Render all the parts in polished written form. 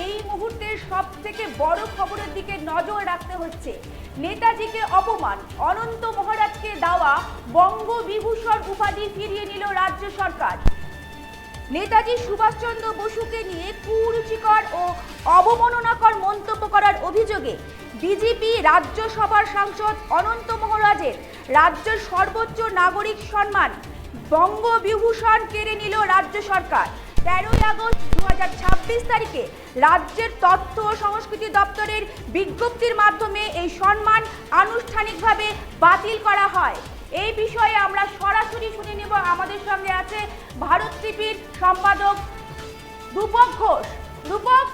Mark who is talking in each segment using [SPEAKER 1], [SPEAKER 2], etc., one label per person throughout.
[SPEAKER 1] এই মুহূর্তে সব থেকে বড় খবরের দিকে নজর রাখতে হচ্ছে। নেতাজিকে অপমান, অনন্ত মহারাজকে দেওয়া বঙ্গবিভূষণ উপাধি ফিরিয়ে নিল রাজ্য সরকার। নেতাজি সুভাষচন্দ্র বসুকে নিয়ে কুরুচিকর ও অবমাননাকর মন্তব্য করার অভিযোগে বিজেপি রাজ্যসভার সাংসদ অনন্ত মহারাজের রাজ্যের সর্বোচ্চ নাগরিক সম্মান বঙ্গবিভূষণ কেড়ে নিল রাজ্য সরকার। 13ই আগস্ট 2026 তারিখে রাজ্যের তথ্য ও সংস্কৃতি দপ্তরের বিজ্ঞপ্তির মাধ্যমে এই সম্মান আনুষ্ঠানিকভাবে বাতিল করা হয়। এই বিষয়ে আমরা সরাসরি শুনে নেব। আমাদের সঙ্গে আছে ভারত টিভির সম্পাদক রূপক ঘোষ। রূপক,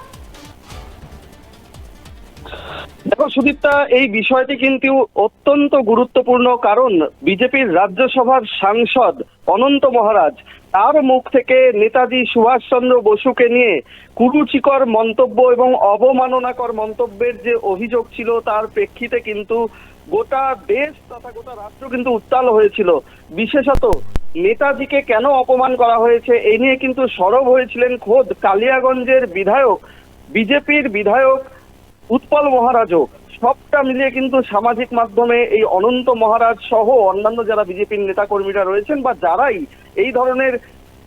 [SPEAKER 2] দেখো সুদীপ্তা, এই বিষয়টি কিন্তু অত্যন্ত গুরুত্বপূর্ণ, কারণ বিজেপির রাজ্যসভার সাংসদ অনন্ত মহারাজ তার মুখ থেকে নেতাজি সুভাষচন্দ্র বসুকে নিয়ে কুরুচিকর মন্তব্য এবং অবমাননাকর মন্তব্যের যে অভিযোগ ছিল, তার প্রেক্ষিতে কিন্তু গোটা দেশ তথা গোটা রাষ্ট্র কিন্তু উত্তাল হয়েছিল। বিশেষত নেতাজিকে কেন অপমান করা হয়েছে এই নিয়ে কিন্তু সরব হয়েছিলেন খোদ কালিয়াগঞ্জের বিধায়ক, বিজেপির বিধায়ক উৎপল মহারাজও। সবটা মিলিয়ে কিন্তু সামাজিক মাধ্যমে এই অনন্ত মহারাজ সহ অন্যান্য যারা বিজেপির নেতা কর্মীরা রয়েছেন বা যারাই এই ধরনের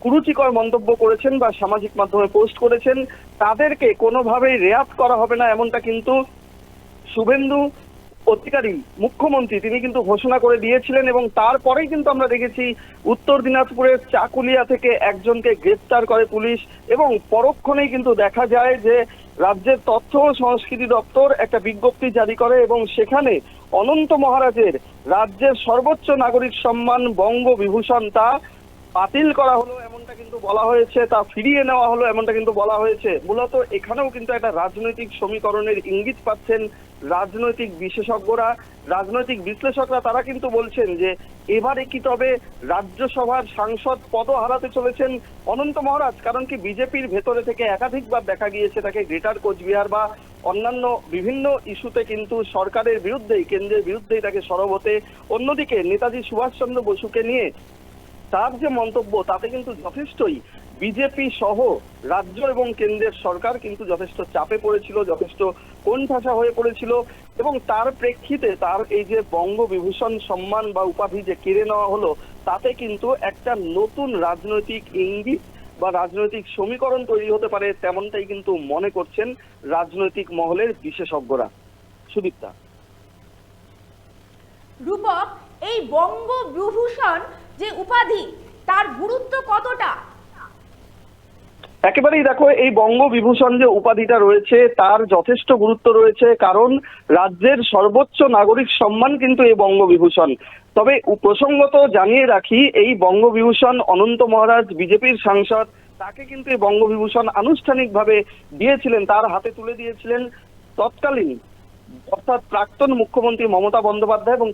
[SPEAKER 2] কুরুচিকর মন্তব্য করেছেন বা সামাজিক মাধ্যমে পোস্ট করেছেন, তাদেরকে কোনোভাবেই রেয়াত করা হবে না, এমনটা কিন্তু শুভেন্দু অধিকারী মুখ্যমন্ত্রী তিনি কিন্তু ঘোষণা করে দিয়েছিলেন। এবং তারপরেই কিন্তু আমরা দেখেছি উত্তর দিনাজপুরের চাকুলিয়া থেকে একজনকে গ্রেপ্তার করে পুলিশ, এবং পরক্ষণেই কিন্তু দেখা যায় যে রাজ্যের তথ্য ও সংস্কৃতি দপ্তর একটা বিজ্ঞপ্তি জারি করে এবং সেখানে অনন্ত মহারাজের রাজ্যের সর্বোচ্চ নাগরিক সম্মান বঙ্গবিভূষণ তা বাতিল করা হলো, এমনটা কিন্তু বলা হয়েছে, তা ফিরিয়ে নেওয়া হলো, এমনটা কিন্তু বলা হয়েছে। মূলত এখানেও কিন্তু একটা রাজনৈতিক সমীকরণের ইঙ্গিত পাচ্ছেন রাজনৈতিক বিশেষজ্ঞরা, রাজনৈতিক বিশ্লেষকরা। তারা কিন্তু বলছেন যে এবারে কি তবে রাজ্যসভার সাংসদ পদ হারাতে চলেছেন অনন্ত মহারাজ? কারণ কি বিজেপির ভেতরে থেকে একাধিকবার দেখা গিয়েছে তাকে গ্রেটার কোচবিহার বা অন্যান্য বিভিন্ন ইস্যুতে কিন্তু সরকারের বিরুদ্ধেই, কেন্দ্রের বিরুদ্ধেই তাকে সরব হতে। অন্যদিকে নেতাজি সুভাষচন্দ্র বসুকে নিয়ে তার যে মন্তব্য, তাতে কিন্তু যথেষ্টই বিজেপি সহ রাজ্য এবং কেন্দ্রের সরকার কিন্তু যথেষ্ট চাপে পড়েছিল, যথেষ্ট কোণঠাসা হয়ে পড়েছিল। এবং তার প্রেক্ষিতে তার এই যে বঙ্গবিভূষণ সম্মান বা উপাধি যে কেড়ে নেওয়া হলো, তাতে কিন্তু একটা নতুন রাজনৈতিক ইঙ্গিত বা রাজনৈতিক সমীকরণ তৈরি হতে পারে, তেমনটাই কিন্তু মনে করছেন রাজনৈতিক মহলের বিশেষজ্ঞরা। সুদীপ্তা।
[SPEAKER 1] রূপক, এই বঙ্গবিভূষণ যে উপাধি তার গুরুত্ব কতটা?
[SPEAKER 2] একেবারেই দেখো, এই বঙ্গবিভূষণ যে উপাধিটা রয়েছে তার যথেষ্ট গুরুত্ব রয়েছে, কারণ রাজ্যের সর্বোচ্চ নাগরিক সম্মান কিন্তু এই বঙ্গবিভূষণ। তবে প্রসঙ্গত জানিয়ে রাখি, এই বঙ্গবিভূষণ অনন্ত মহারাজ বিজেপির সাংসদ তাকে কিন্তু এই বঙ্গবিভূষণ আনুষ্ঠানিকভাবে দিয়েছিলেন, তার হাতে তুলে দিয়েছিলেন তৎকালীন অর্থাৎ প্রাক্তন মুখ্যমন্ত্রী মমতা বন্দ্যোপাধ্যায় এবং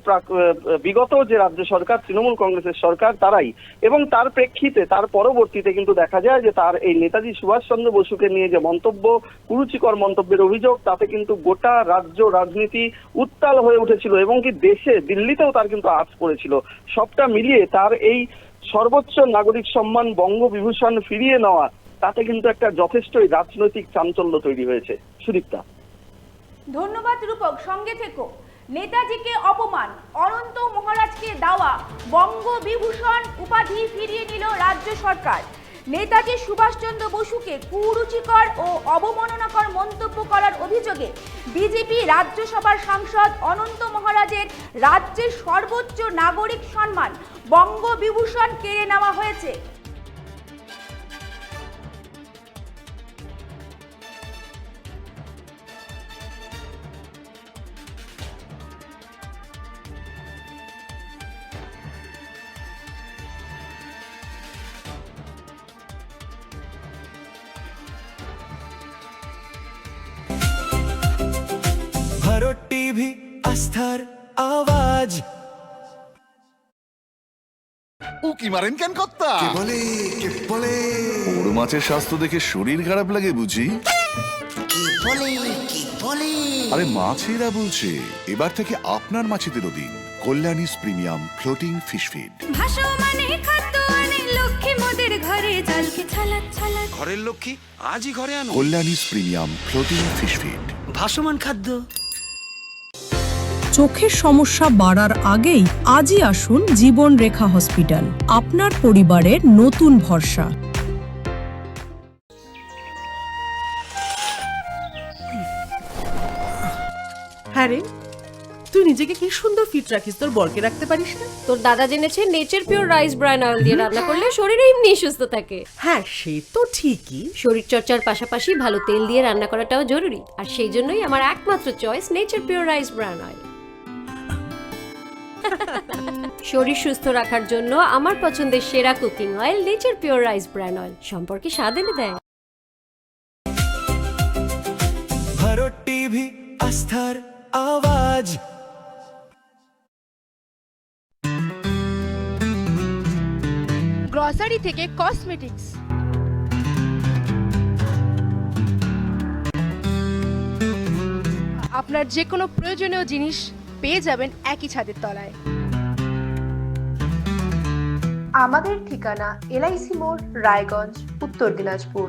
[SPEAKER 2] বিগত যে রাজ্য সরকার তৃণমূল কংগ্রেসের সরকার তারাই। এবং তার প্রেক্ষিতে তার পরবর্তীতে কিন্তু দেখা যায় যে তার এই নেতাজি সুভাষচন্দ্র বসুকে নিয়ে যে মন্তব্য, কুরুচিকর মন্তব্যের অভিযোগ, তাতে কিন্তু গোটা রাজ্য রাজনীতি উত্তাল হয়ে উঠেছিল এবং কি দেশে দিল্লিতেও তার কিন্তু আঁচ পড়েছিল। সবটা মিলিয়ে তার এই সর্বোচ্চ নাগরিক সম্মান বঙ্গবিভূষণ ফিরিয়ে নেওয়া, তাতে কিন্তু একটা যথেষ্টই রাজনৈতিক চাঞ্চল্য তৈরি হয়েছে। সুদীপ্তা।
[SPEAKER 1] ধন্যবাদ রূপক, সঙ্গে থেকো। নেতাজিকে অপমান, অনন্ত মহারাজকে দেওয়া বঙ্গবিভূষণ উপাধি ফিরিয়ে নিল রাজ্য সরকার। নেতাজি সুভাষচন্দ্র বসুকে কুরুচিকর ও অবমাননাকর মন্তব্য করার অভিযোগে বিজেপি রাজ্যসভার সাংসদ অনন্ত মহারাজের রাজ্যের সর্বোচ্চ নাগরিক সম্মান বঙ্গবিভূষণ কেড়ে নেওয়া হয়েছে।
[SPEAKER 3] ভারত টিভি, আস্থার আওয়াজ।
[SPEAKER 4] উকি মারেন কেন কর্তা?
[SPEAKER 3] কে বলে কে বলে
[SPEAKER 4] বড় মাছের স্বাস্থ্য দেখে শরীর খারাপ লাগে বুঝি?
[SPEAKER 3] কে বলে কে বলে
[SPEAKER 4] আরে মাছেরা বলছে, এবার থেকে আপনার মাছেদেরও দিন কল্যাণীস প্রিমিয়াম ফ্লোটিং ফিশ ফিড।
[SPEAKER 5] ভাসমানে খাদ্য আনে লক্ষ্মী মোদের ঘরে জলকে ছলাৎ ছলাৎ।
[SPEAKER 6] ঘরের লক্ষ্মী আজই ঘরে আনো।
[SPEAKER 4] কল্যাণীস প্রিমিয়াম ফ্লোটিং ফিশ ফিড।
[SPEAKER 6] ভাসমান খাদ্য।
[SPEAKER 7] চোখের সমস্যা বাড়ার আগেই আজই আসুন জীবন রেখা হসপিটাল, আপনার পরিবারের নতুন ভরসা।
[SPEAKER 8] হ্যাঁ রে, তুই নিজেকে কি সুন্দর ফিট রাখিস, তোর বরকে রাখতে পারিস না?
[SPEAKER 9] তোর দাদা জেনেছে nature pure rice bran oil দিয়ে রান্না করলে শরীর এমনি সুস্থ থাকে।
[SPEAKER 8] হ্যাঁ সে তো ঠিকই।
[SPEAKER 9] শরীর চর্চার পাশাপাশি ভালো তেল দিয়ে রান্না করাটাও জরুরি, আর সেই জন্যই আমার একমাত্র choice nature pure rice bran oil. শরীর সুস্থ রাখার জন্য আমার পছন্দের সেরা cooking oil nature pure rice bran oil, সম্পর্কে স্বাদ এনে দেয়।
[SPEAKER 3] भरोटी भी आस्थार आवाज।
[SPEAKER 10] গ্রসারি থেকে কসমেটিক্স, আপনার যে কোনো প্রয়োজনীয় জিনিস পেয়ে যাবেন একই ছাদের তলায়।
[SPEAKER 11] আমাদের ঠিকানা এলআইসি মোড়, রায়গঞ্জ, উত্তর দিনাজপুর।